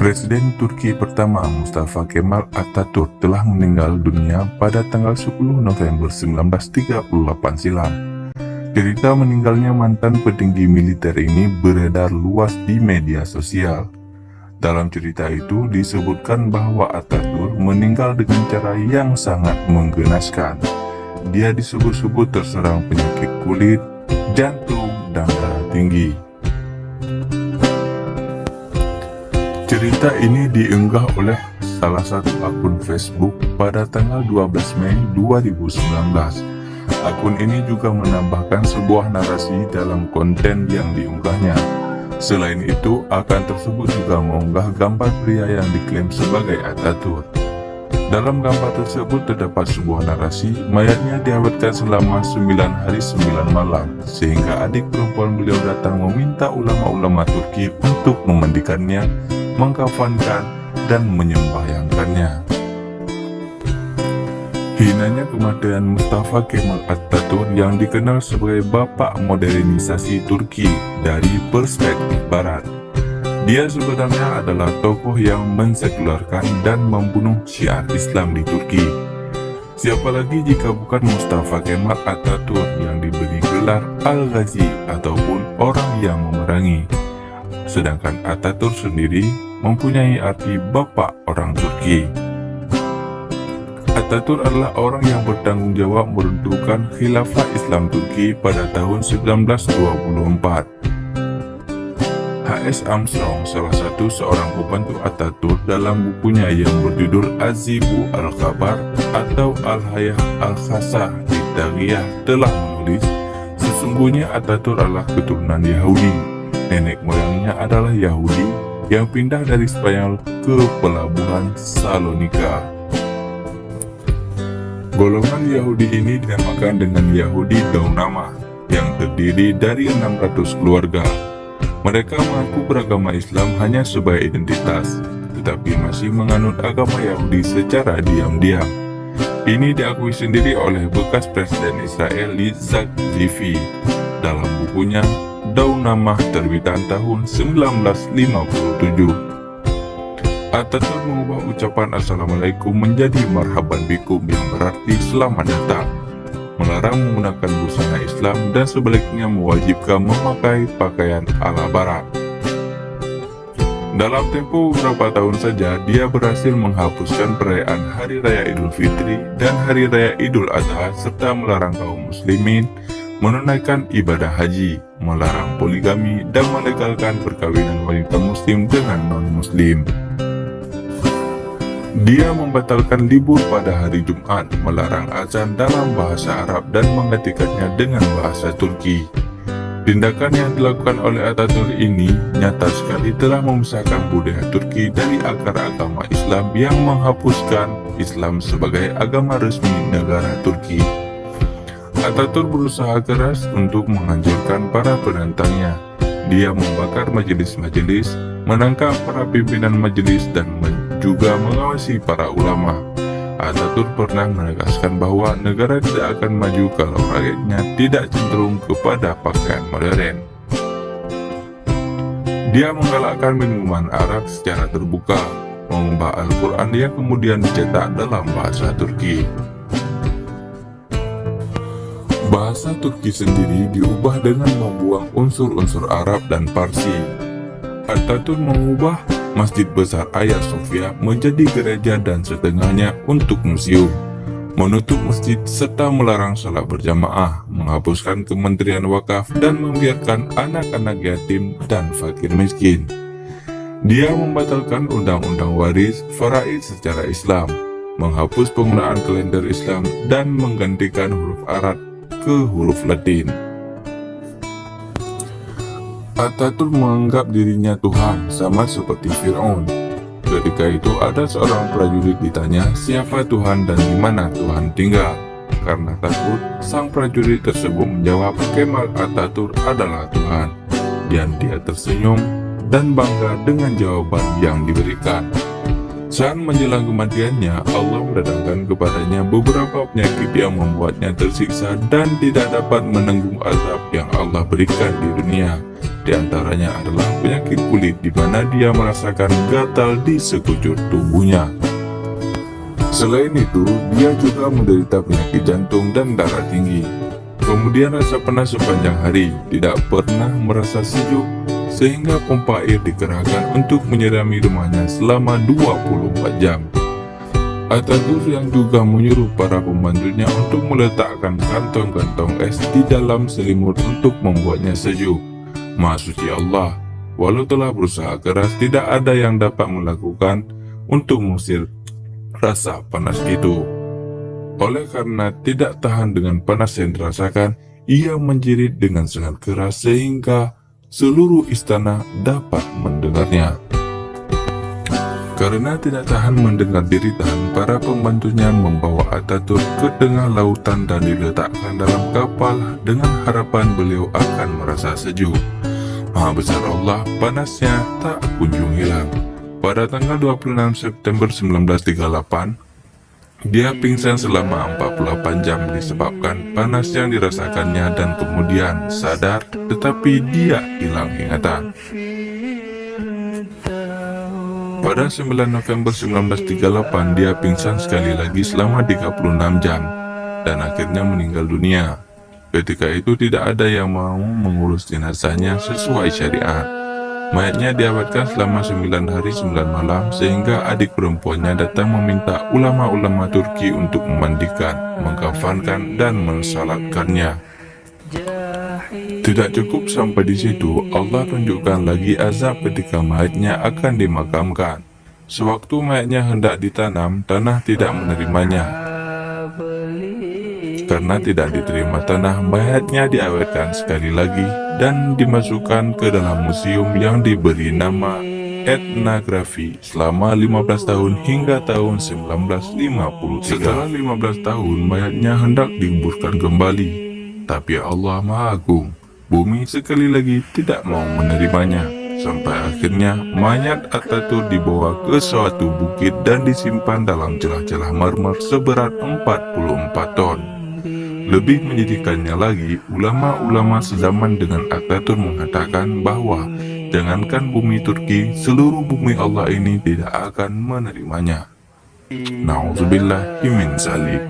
Presiden Turki pertama Mustafa Kemal Atatürk telah meninggal dunia pada tanggal 10 November 1938 silam. Cerita meninggalnya mantan petinggi militer ini beredar luas di media sosial. Dalam cerita itu disebutkan bahwa Atatürk meninggal dengan cara yang sangat menggenaskan. Dia disebut-sebut terserang penyakit kulit, jantung, dan darah tinggi. Cerita ini diunggah oleh salah satu akun Facebook pada tanggal 12 Mei 2019. Akun ini juga menambahkan sebuah narasi dalam konten yang diunggahnya. Selain itu, akun tersebut juga mengunggah gambar pria yang diklaim sebagai Atatürk. Dalam gambar tersebut terdapat sebuah narasi, mayatnya diawetkan selama 9 hari 9 malam, sehingga adik perempuan beliau datang meminta ulama-ulama Turki untuk memandikannya, mengkafankan, dan menyembahyangkannya. Hinanya kematian Mustafa Kemal Atatürk yang dikenal sebagai bapak modernisasi Turki dari perspektif barat. Dia sebenarnya adalah tokoh yang mensekularkan dan membunuh syiar Islam di Turki. Siapa lagi jika bukan Mustafa Kemal Atatürk yang diberi gelar Al-Ghazi ataupun orang yang memerangi. Sedangkan Atatürk sendiri mempunyai arti bapak orang Turki. Atatürk adalah orang yang bertanggung jawab meruntuhkan khilafah Islam Turki pada tahun 1924. H.S. Armstrong, salah satu seorang pembantu Atatürk, dalam bukunya yang berjudul Azibu Al-Khabar atau Al-Hayah Al-Khasah di Dariyah telah menulis, sesungguhnya Atatürk adalah keturunan Yahudi. Nenek moyangnya adalah Yahudi yang pindah dari Spanyol ke pelabuhan Salonika. Golongan Yahudi ini dinamakan dengan Yahudi Daunama, yang terdiri dari 600 keluarga. Mereka mengaku beragama Islam hanya sebagai identitas, tetapi masih menganut agama Yahudi secara diam-diam. Ini diakui sendiri oleh bekas Presiden Israel Yitzhak Zivi dalam bukunya Daunamah terbitan tahun 1957. Atatürk mengubah ucapan Assalamualaikum menjadi Marhaban Bikum yang berarti selamat datang, melarang menggunakan busana Islam dan sebaliknya mewajibkan memakai pakaian ala barat. Dalam tempo beberapa tahun saja, dia berhasil menghapuskan perayaan Hari Raya Idul Fitri dan Hari Raya Idul Adha serta melarang kaum muslimin menunaikan ibadah haji, melarang poligami, dan melegalkan perkawinan wanita muslim dengan non-muslim. Dia membatalkan libur pada hari Jumat, melarang azan dalam bahasa Arab dan menggantikannya dengan bahasa Turki. Tindakan yang dilakukan oleh Atatürk ini nyata sekali telah memisahkan budaya Turki dari akar agama Islam yang menghapuskan Islam sebagai agama resmi negara Turki. Atatürk berusaha keras untuk menghancurkan para penentangnya. Dia membakar majelis-majelis, menangkap para pimpinan majelis, dan juga mengawasi para ulama. Atatürk pernah menegaskan bahwa negara tidak akan maju kalau rakyatnya tidak cenderung kepada pakaian modern. Dia menggalakkan minuman Arab secara terbuka, mengubah Al-Quran yang kemudian dicetak dalam bahasa Turki. Bahasa Turki sendiri diubah dengan membuang unsur-unsur Arab dan Parsi. Atatürk mengubah Masjid Besar Hagia Sophia menjadi gereja dan setengahnya untuk museum, menutup masjid serta melarang salat berjamaah, menghapuskan Kementerian Wakaf dan membiarkan anak-anak yatim dan fakir miskin. Dia membatalkan undang-undang waris faraid secara Islam, menghapus penggunaan kalender Islam dan menggantikan huruf Arab ke huruf Latin. Atatürk menganggap dirinya Tuhan, sama seperti Fir'aun. Ketika itu ada seorang prajurit ditanya siapa Tuhan dan di mana Tuhan tinggal. Karena takut, sang prajurit tersebut menjawab Kemal Atatürk adalah Tuhan. Dan dia tersenyum dan bangga dengan jawaban yang diberikan. Saat menjelang kematiannya, Allah mendatangkan kepadanya beberapa penyakit yang membuatnya tersiksa dan tidak dapat menanggung azab yang Allah berikan di dunia. Di antaranya adalah penyakit kulit, di mana dia merasakan gatal di sekujur tubuhnya. Selain itu, dia juga menderita penyakit jantung dan darah tinggi. Kemudian rasa panas sepanjang hari, tidak pernah merasa sejuk, sehingga pompa air dikerahkan untuk menyirami rumahnya selama 24 jam. Ataturk yang juga menyuruh para pembantunya untuk meletakkan kantong-kantong es di dalam selimut untuk membuatnya sejuk. Maha Suci Allah, walau telah berusaha keras, tidak ada yang dapat melakukan untuk mengusir rasa panas itu. Oleh karena tidak tahan dengan panas yang dirasakan, ia menjerit dengan sangat keras sehingga seluruh istana dapat mendengarnya. Karena tidak tahan mendengar jeritan, para pembantunya membawa Ataturk ke tengah lautan dan diletakkan dalam kapal dengan harapan beliau akan merasa sejuk. Maha besar Allah, panasnya tak kunjung hilang. Pada tanggal 26 September 1938, dia pingsan selama 48 jam disebabkan panas yang dirasakannya dan kemudian sadar, tetapi dia hilang ingatan. Pada 9 November 1938, dia pingsan sekali lagi selama 36 jam dan akhirnya meninggal dunia. Ketika itu tidak ada yang mau mengurus jenazahnya sesuai syariat. Mayatnya diawetkan selama 9 hari 9 malam sehingga adik perempuannya datang meminta ulama-ulama Turki untuk memandikan, mengkafankan dan mensalatkannya. Tidak cukup sampai di situ, Allah tunjukkan lagi azab ketika mayatnya akan dimakamkan. Sewaktu mayatnya hendak ditanam, tanah tidak menerimanya. Karena tidak diterima tanah, mayatnya diawetkan sekali lagi dan dimasukkan ke dalam museum yang diberi nama etnografi selama 15 tahun hingga tahun 1953. Setelah 15 tahun, mayatnya hendak dikuburkan kembali. Tapi Allah Maha Agung, bumi sekali lagi tidak mau menerimanya. Sampai akhirnya mayat Ataturk dibawa ke suatu bukit dan disimpan dalam celah-celah marmer seberat 44 ton. Lebih menyedihkannya lagi, ulama-ulama sezaman dengan Ataturk mengatakan bahwa jangankan bumi Turki, seluruh bumi Allah ini tidak akan menerimanya. Na'udzubillahi min dzalik.